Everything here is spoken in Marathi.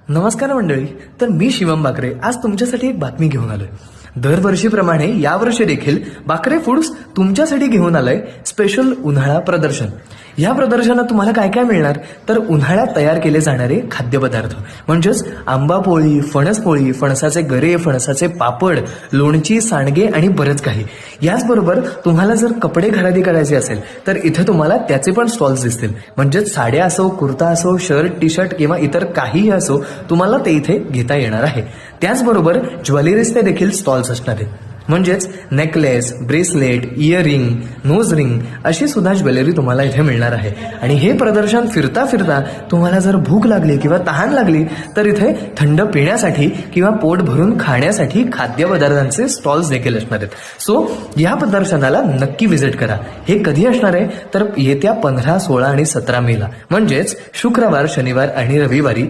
नमस्कार मंडळी. तर मी शिवम बाकरे आज तुमच्यासाठी एक बातमी घेऊन आलोय. दरवर्षीप्रमाणे यावर्षी देखील बाकरे फूड्स तुमच्यासाठी घेऊन आलंय स्पेशल उन्हाळा प्रदर्शन. या प्रदर्शनात तुम्हाला काय काय मिळणार तर उन्हाळ्यात तयार केले जाणारे खाद्यपदार्थ म्हणजेच आंबा पोळी, फणस पोळी, फणसाचे गरे, फणसाचे पापड, लोणची, सांडगे आणि बरंच काही. याचबरोबर तुम्हाला जर कपडे खरेदी करायचे असेल तर इथे तुम्हाला त्याचे पण स्टॉल्स दिसतील. म्हणजेच साड्या असो, कुर्ता असो, शर्ट, टी शर्ट किंवा इतर काहीही असो तुम्हाला ते इथे घेता येणार आहे. त्याचबरोबर ज्वेलरीजचे देखील स्टॉल्स असणार आहेत. म्हणजेच necklace, bracelet, earring, nose ring अशी सुद्धा ज्वेलरी तुम्हाला इथे मिळणार आहे. आणि हे प्रदर्शन फिरता फिरता तुम्हाला जर भूक लागली किंवा तहान लागली तर इथे थंड पिण्यासाठी किंवा पोट भरून खाण्यासाठी खाद्यपदार्थांचे स्टॉल्स देखील असणार आहेत. सो या प्रदर्शनाला नक्की व्हिजिट करा. हे कधी असणार आहे तर येत्या 15, 16 आणि 17 मेला म्हणजेच शुक्रवार, शनिवार आणि रविवारी